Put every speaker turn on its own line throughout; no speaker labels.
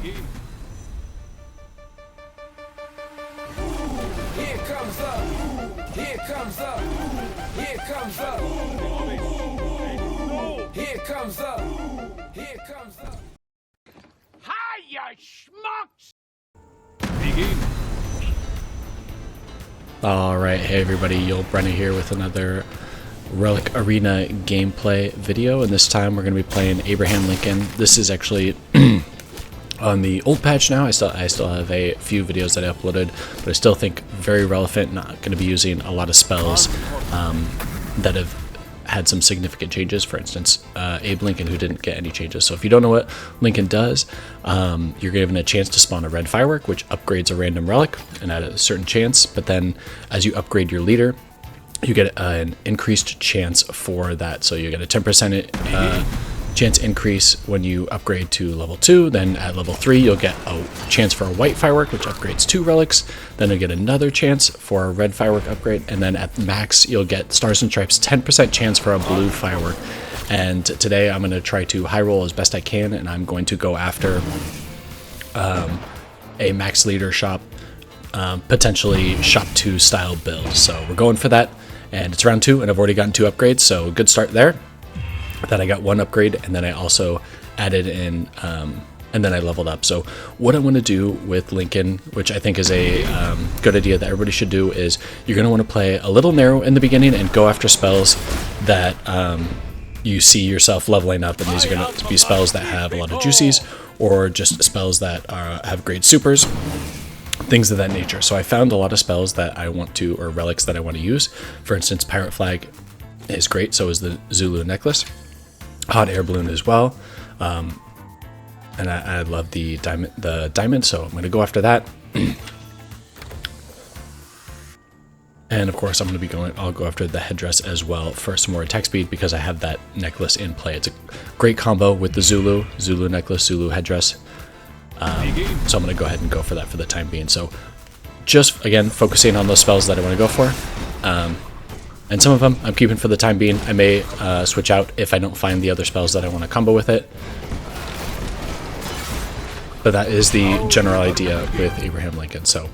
Here comes up. Here comes up. Here comes up. Here comes up. Here comes up. Hi, you schmucks! Begin.
Alright, hey everybody, Yullbrenna here with another Relic Arena gameplay video, and this time we're going to be playing Abraham Lincoln. This is actually on the old patch now. I still have a few videos that I uploaded, but I still think very relevant. Not going to be using a lot of spells that have had some significant changes. For instance, Abe Lincoln, who didn't get any changes. So if you don't know what Lincoln does, you're given a chance to spawn a red firework, which upgrades a random relic and at a certain chance. But then as you upgrade your leader, you get an increased chance for that. So you get a 10% chance increase when you upgrade to level 2. Then at level 3, you'll get a chance for a white firework, which upgrades 2 relics. Then you'll get another chance for a red firework upgrade. And then at max, you'll get Stars and Stripes 10% chance for a blue firework. And today I'm going to try to high roll as best I can, and I'm going to go after a max leader shop, potentially shop 2 style build. So we're going for that. And it's round 2, and I've already gotten 2 upgrades, so good start there. Then I got 1 upgrade, and then I also added in, and then I leveled up. So what I want to do with Lincoln, which I think is a good idea that everybody should do, is you're going to want to play a little narrow in the beginning and go after spells that you see yourself leveling up, and these are going to be spells that have a lot of juicies, or just spells that have great supers, things of that nature. So I found a lot of spells that I want to, or relics that I want to use. For instance, Pirate Flag is great, so is the Zulu Necklace. Hot Air Balloon as well. And I love the diamond, so I'm going to go after that. And of course, I'll go after the headdress as well for some more attack speed, because I have that necklace in play. It's a great combo with the Zulu Necklace, Zulu headdress. So I'm going to go ahead and go for that for the time being. So just, again, focusing on those spells that I want to go for. And some of them I'm keeping for the time being. I may switch out if I don't find the other spells that I want to combo with it. But that is the general idea with Abraham Lincoln. So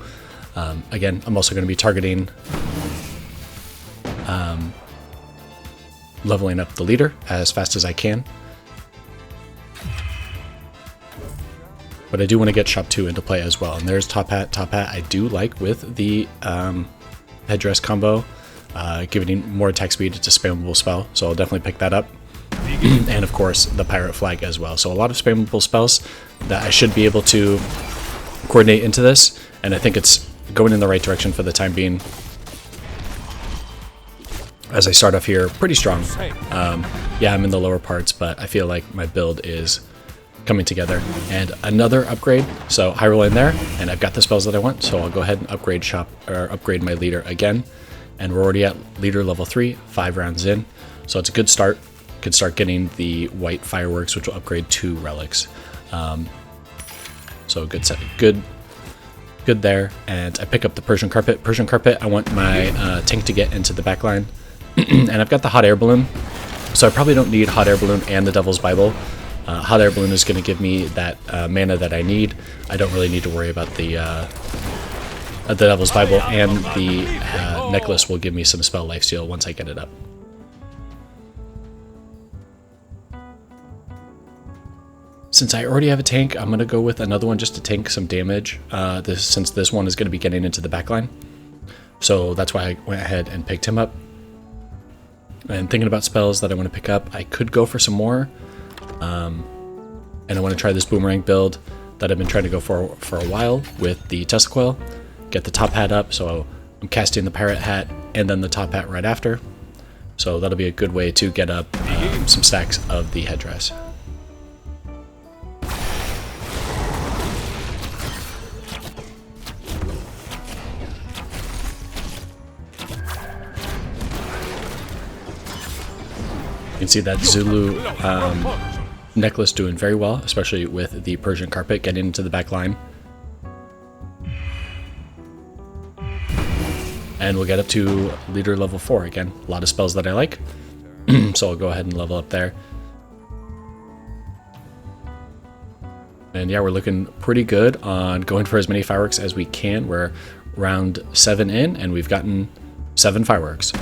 again, I'm also going to be targeting leveling up the leader as fast as I can. But I do want to get shop 2 into play as well. And there's Top Hat. Top Hat I do like with the headdress combo. Giving more attack speed. It's a spammable spell, so I'll definitely pick that up. And of course, the Pirate Flag as well. So a lot of spammable spells that I should be able to coordinate into this, and I think it's going in the right direction for the time being. As I start off here, pretty strong. Yeah, I'm in the lower parts, but I feel like my build is coming together. And another upgrade, so high roll in there, and I've got the spells that I want, so I'll go ahead and upgrade my leader again. And we're already at leader level 3, 5 rounds in. So it's a good start. Could start getting the white fireworks, which will upgrade 2 relics. So good set, good there. And I pick up the Persian Carpet. Persian Carpet, I want my tank to get into the back line. And I've got the Hot Air Balloon. So I probably don't need Hot Air Balloon and the Devil's Bible. Hot Air Balloon is going to give me that mana that I need. I don't really need to worry about the Devil's Bible, and the necklace will give me some spell lifesteal once I get it up. Since I already have a tank, I'm going to go with another one just to tank some damage, since this one is going to be getting into the backline. So that's why I went ahead and picked him up. And thinking about spells that I want to pick up, I could go for some more. And I want to try this boomerang build that I've been trying to go for a while with the Tesla Coil. Get the Top Hat up, so I'm casting the Pirate Hat and then the Top Hat right after. So that'll be a good way to get up some stacks of the headdress. You can see that Zulu necklace doing very well, especially with the Persian Carpet getting into the back line. And we'll get up to leader level 4 again. A lot of spells that I like. So I'll go ahead and level up there. And yeah, we're looking pretty good on going for as many fireworks as we can. We're round 7 in, and we've gotten 7 fireworks.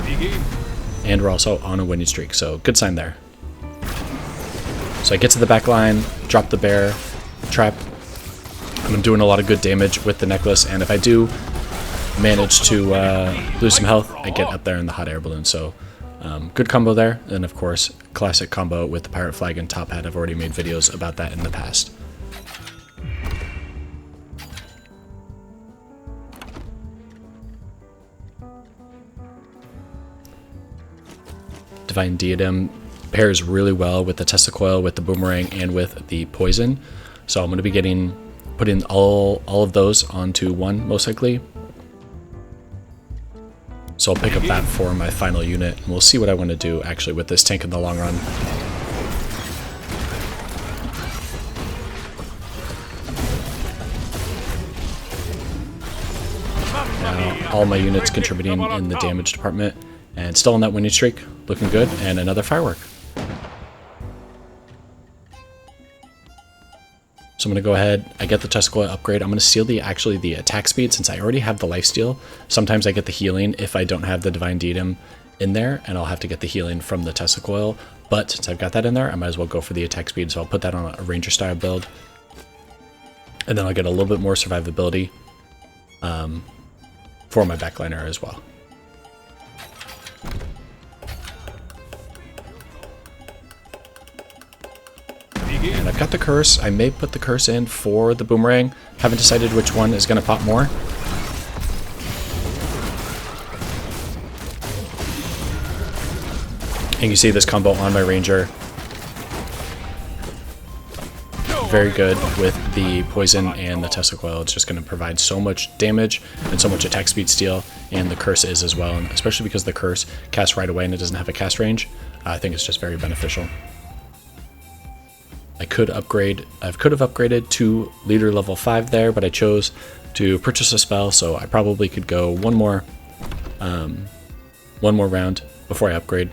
And we're also on a winning streak, so good sign there. So I get to the back line, drop the bear trap. I'm doing a lot of good damage with the necklace, and if I do manage to lose some health, I get up there in the hot air balloon. So good combo there. And of course, classic combo with the pirate flag and top hat. I've already made videos about that in the past. Divine Diadem pairs really well with the Tesla Coil, with the Boomerang, and with the Poison. So I'm going to be putting all of those onto one, most likely. So I'll pick up that for my final unit, and we'll see what I want to do actually with this tank in the long run. Now, all my units contributing in the damage department, and still on that winning streak, looking good, and another firework. So I'm going to go ahead, I get the Tesla upgrade. I'm going to seal the attack speed since I already have the lifesteal. Sometimes I get the healing if I don't have the Divine Diadem in there, and I'll have to get the healing from the Tesla Coil. But since I've got that in there, I might as well go for the attack speed, so I'll put that on a Ranger style build. And then I'll get a little bit more survivability for my backliner as well. And I've got the curse. I may put the curse in for the Boomerang. Haven't decided which one is going to pop more. And you see this combo on my Ranger. Very good with the Poison and the Tesla Coil. It's just going to provide so much damage and so much attack speed steal, and the curse is as well. And especially because the curse casts right away and it doesn't have a cast range, I think it's just very beneficial. I could have upgraded to leader level 5 there, but I chose to purchase a spell, so I probably could go one more round before I upgrade.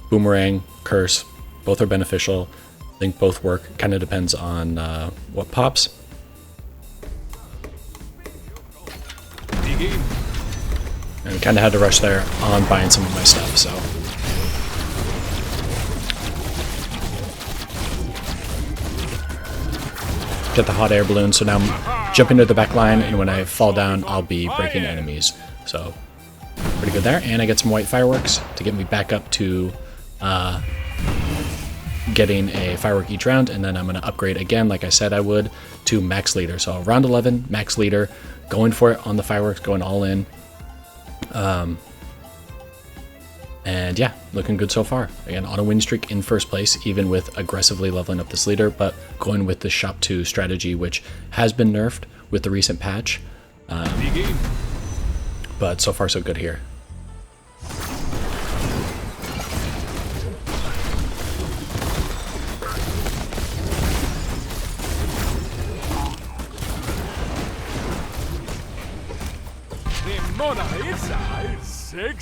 Boomerang, curse, both are beneficial. I think both work. Kind of depends on what pops. And kind of had to rush there on buying some of my stuff, so. Get the hot air balloon, so now I'm jumping to the back line, and when I fall down, I'll be breaking enemies. So, pretty good there. And I get some white fireworks to get me back up to getting a firework each round, and then I'm going to upgrade again, like I said I would, to max leader. So round 11, max leader, going for it on the fireworks, going all in. And yeah, looking good so far. Again, on a win streak in first place, even with aggressively leveling up this leader, but going with the Shop 2 strategy, which has been nerfed with the recent patch. But so far so good here.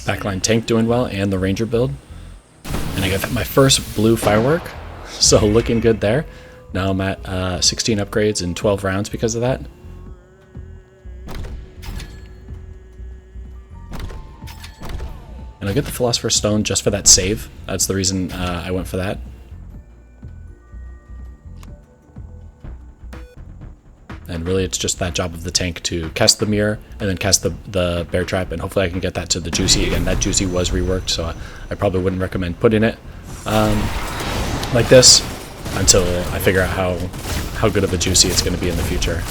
Backline tank doing well, and the Ranger build. And I got my first blue firework, so looking good there. Now I'm at 16 upgrades in 12 rounds because of that. And I'll get the Philosopher's Stone just for that save. That's the reason I went for that. And really it's just that job of the tank to cast the mirror and then cast the bear trap, and hopefully I can get that to the juicy. Again, that juicy was reworked, so I probably wouldn't recommend putting it like this until I figure out how good of a juicy it's going to be in the future.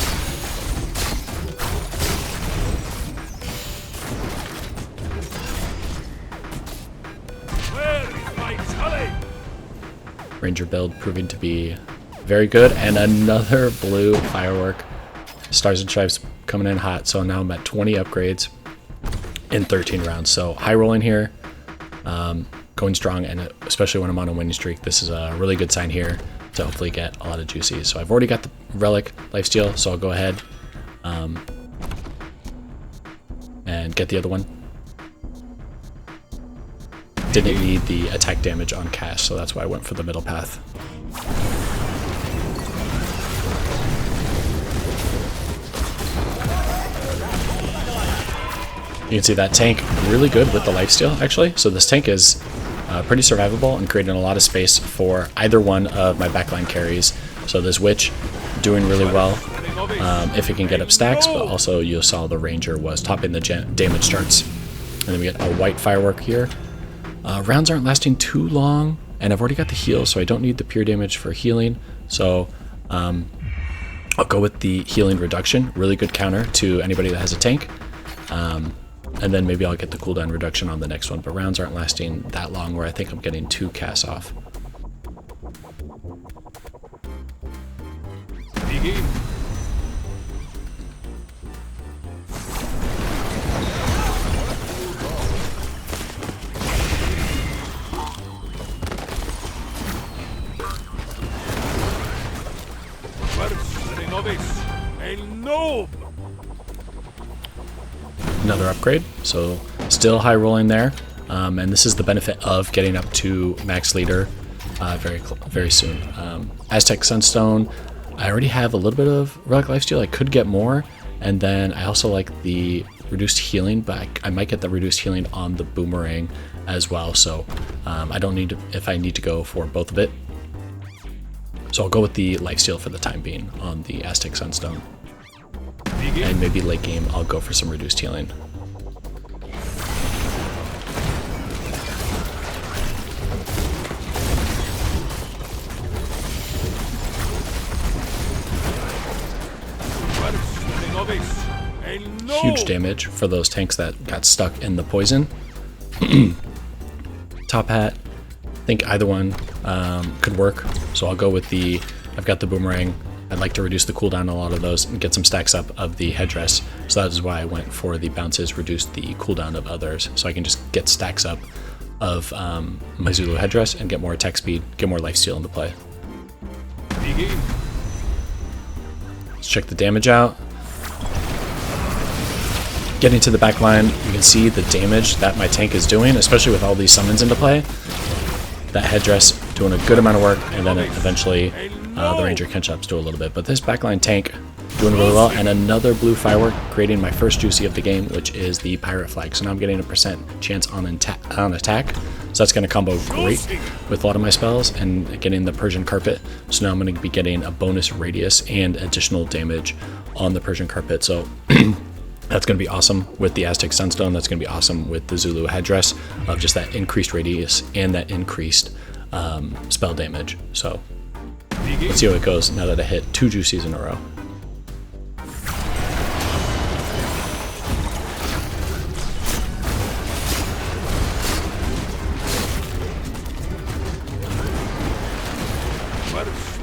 Ranger build proving to be very good, and another blue firework. Stars and Stripes coming in hot, so now I'm at 20 upgrades in 13 rounds. So high rolling here, going strong, and especially when I'm on a winning streak, this is a really good sign here to hopefully get a lot of juicies. So I've already got the Relic lifesteal, so I'll go ahead and get the other one. Didn't need the attack damage on cast, so that's why I went for the middle path. You can see that tank really good with the lifesteal, actually. So this tank is pretty survivable and creating a lot of space for either one of my backline carries. So this witch doing really well if it can get up stacks, but also you saw the ranger was topping the damage charts. And then we get a white firework here. Rounds aren't lasting too long, and I've already got the heal, so I don't need the pure damage for healing. So I'll go with the healing reduction, really good counter to anybody that has a tank. And then maybe I'll get the cooldown reduction on the next one, but rounds aren't lasting that long where I think I'm getting 2 casts off.
Begin.
Another upgrade, so still high rolling there, and this is the benefit of getting up to max leader very soon. Aztec Sun Stone, I already have a little bit of Relic Lifesteal. I could get more, and then I also like the reduced healing, but I might get the reduced healing on the boomerang as well, so I don't need to, if I need to go for both of it. So I'll go with the lifesteal for the time being on the Aztec Sun Stone. And maybe late game I'll go for some reduced healing. Huge damage for those tanks that got stuck in the poison. Top hat, I think either one could work, so I'll go with the, I've got the boomerang. I'd like to reduce the cooldown on a lot of those and get some stacks up of the headdress, so that is why I went for the bounces, reduce the cooldown of others, so I can just get stacks up of my Zulu headdress and get more attack speed, get more lifesteal into play. Let's check the damage out. Getting to the back line, you can see the damage that my tank is doing, especially with all these summons into play. That headdress doing a good amount of work, and then eventually the ranger catch ups do a little bit. But this backline tank doing really well, and another blue firework, creating my first juicy of the game, which is the pirate flag. So now I'm getting a % chance on attack. So that's going to combo great with a lot of my spells, and getting the Persian Carpet. So now I'm going to be getting a bonus radius and additional damage on the Persian Carpet. So that's going to be awesome with the Aztec Sun Stone. That's going to be awesome with the Zulu headdress of just that increased radius and that increased spell damage. So let's see how it goes now that I hit 2 juicies in a row.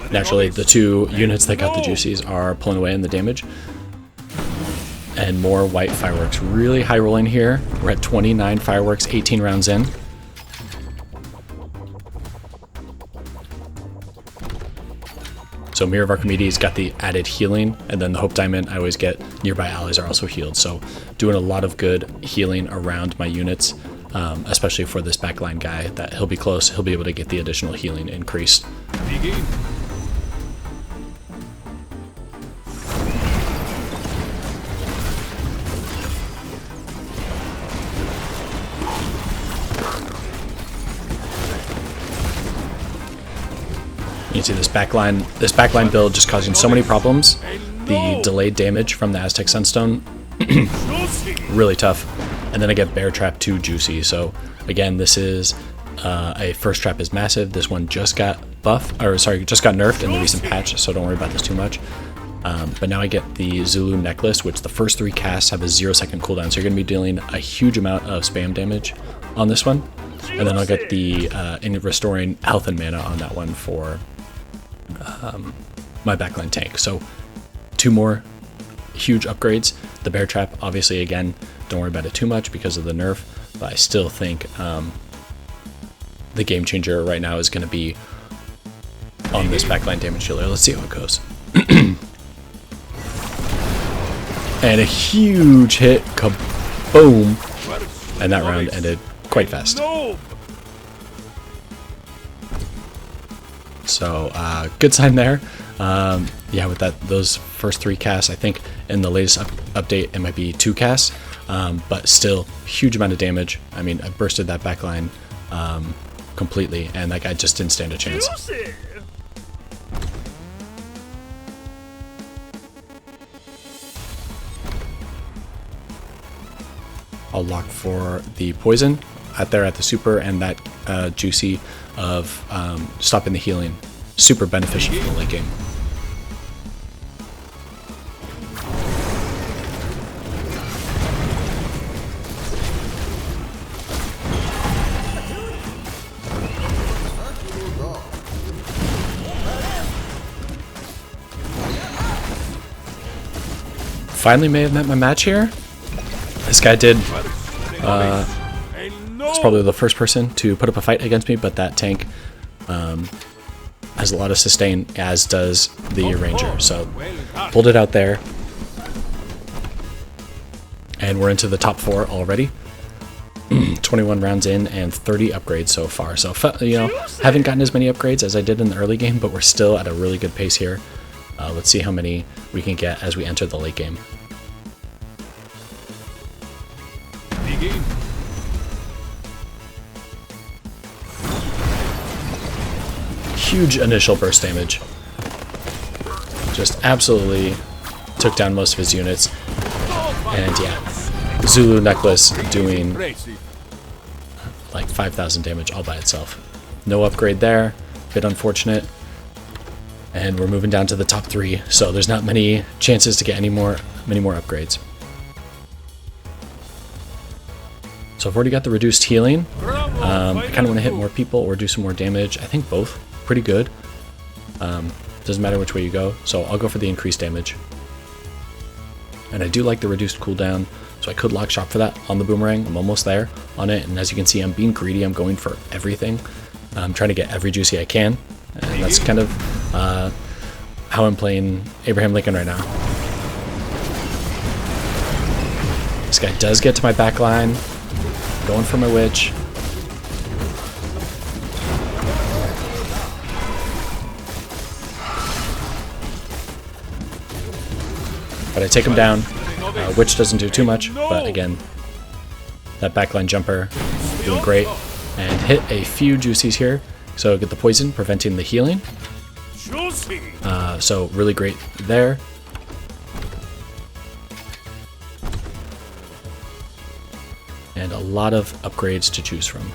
Naturally, the 2 units that got the juicies are pulling away in the damage. And more white fireworks. Really high rolling here. We're at 29 fireworks, 18 rounds in. So Mirror of Archimedes got the added healing, and then the Hope Diamond, I always get nearby allies are also healed. So doing a lot of good healing around my units, especially for this backline guy, that he'll be close, he'll be able to get the additional healing increased. You can see this backline build just causing so many problems. The delayed damage from the Aztec Sun Stone, really tough. And then I get Bear Trap 2 juicy. So again, this is a first trap is massive. This one just got just got nerfed in the recent patch, so don't worry about this too much. But now I get the Zulu Necklace, which the first 3 casts have a 0-second cooldown. So you're going to be dealing a huge amount of spam damage on this one. And then I'll get the in restoring health and mana on that one for my backline tank. So 2 more huge upgrades. The Bear Trap, obviously, again, don't worry about it too much because of the nerf, but I still think the game changer right now is going to be on this backline damage dealer. Let's see how it goes. And a huge hit, kaboom, and that round ended quite fast. So good sign there. Yeah, with those first 3 casts, I think in the latest update it might be 2 casts, but still huge amount of damage. I mean, I bursted that backline completely, and that guy just didn't stand a chance. I'll lock for the poison out there at the super, and that juicy of stopping the healing. Super beneficial for the late game. Finally may have met my match here. This guy did was probably the first person to put up a fight against me, but that tank has a lot of sustain, as does the Ranger. So pulled it out there, and we're into the top 4 already. 21 rounds in and 30 upgrades so far. So you know, haven't gotten as many upgrades as I did in the early game, but we're still at a really good pace here. Let's see how many we can get as we enter the late game. Huge initial burst damage. Just absolutely took down most of his units. And yeah, Zulu Necklace doing like 5,000 damage all by itself. No upgrade there. Bit unfortunate. And we're moving down to the top 3, so there's not many chances to get many more upgrades. So I've already got the reduced healing. I kind of want to hit more people or do some more damage. I think both pretty good. Doesn't matter which way you go, so I'll go for the increased damage. And I do like the reduced cooldown, so I could lock shop for that on the boomerang. I'm almost there on it, and as you can see, I'm being greedy. I'm going for everything. I'm trying to get every juicy I can, and that's kind of how I'm playing Abraham Lincoln right now. This guy does get to my back line. Going for my witch. But I take him down. Witch doesn't do too much, but again, that backline jumper doing great. And hit a few juicies here. So get the poison, preventing the healing. So really great there. And a lot of upgrades to choose from.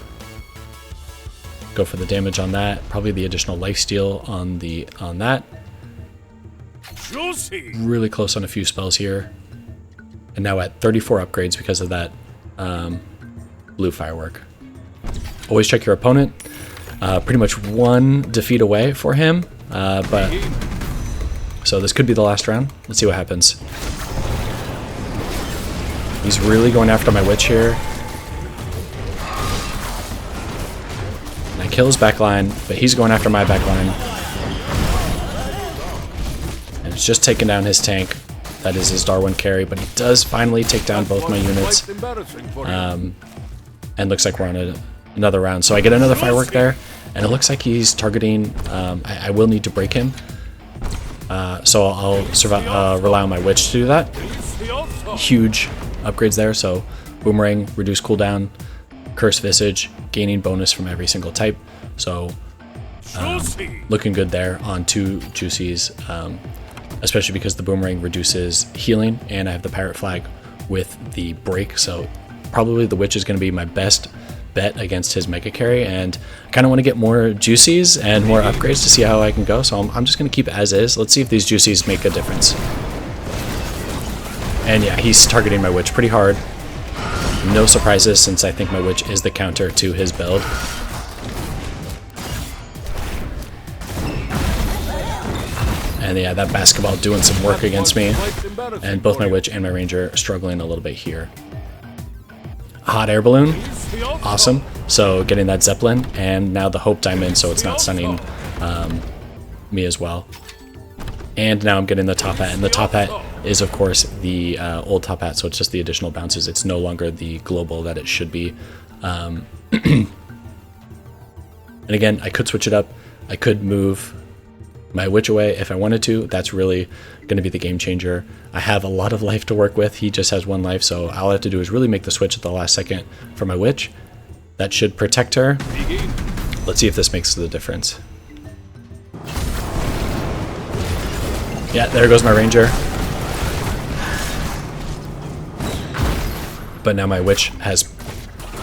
Go for the damage on that. Probably the additional lifesteal on that. Really close on a few spells here. And now at 34 upgrades because of that blue firework. Always check your opponent. Pretty much one defeat away for him. But so this could be the last round. Let's see what happens. He's really going after my witch here. And I kill his backline, but he's going after my backline. And it's just taking down his tank. That is his Darwin carry, but he does finally take down both my units. And looks like we're on another round. So I get another firework there, and it looks like he's targeting. I will need to break him. So I'll rely on my witch to do that. Huge upgrades there, so boomerang, reduce cooldown, curse visage, gaining bonus from every single type. So looking good there on 2 juicies, especially because the boomerang reduces healing, and I have the pirate flag with the break. So probably the witch is going to be my best bet against his mega carry, and I kind of want to get more juicies and more upgrades to see how I can go. So I'm just going to keep it as is. Let's see if these juicies make a difference. And yeah, he's targeting my witch pretty hard. No surprises, since I think my witch is the counter to his build. And yeah, that basketball doing some work against me. And both my witch and my ranger are struggling a little bit here. Hot air balloon. Awesome. So getting that zeppelin, and now the hope diamond, so it's not stunning me as well. And now I'm getting the top hat, and the top hat is of course the old top hat, so it's just the additional bounces. It's no longer the global that it should be. And again, I could switch it up. I could move my witch away if I wanted to. That's really going to be the game changer. I have a lot of life to work with. He just has 1 life, so all I have to do is really make the switch at the last second for my witch. That should protect her. Let's see if this makes the difference. Yeah, there goes my ranger. But now my witch has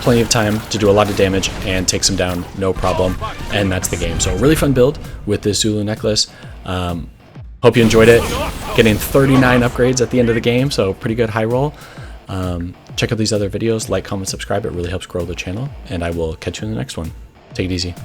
plenty of time to do a lot of damage and takes him down, no problem. And that's the game. So really fun build with this Zulu Necklace. Hope you enjoyed it. Getting 39 upgrades at the end of the game, so pretty good high roll. Check out these other videos, like, comment, subscribe. It really helps grow the channel. And I will catch you in the next one. Take it easy.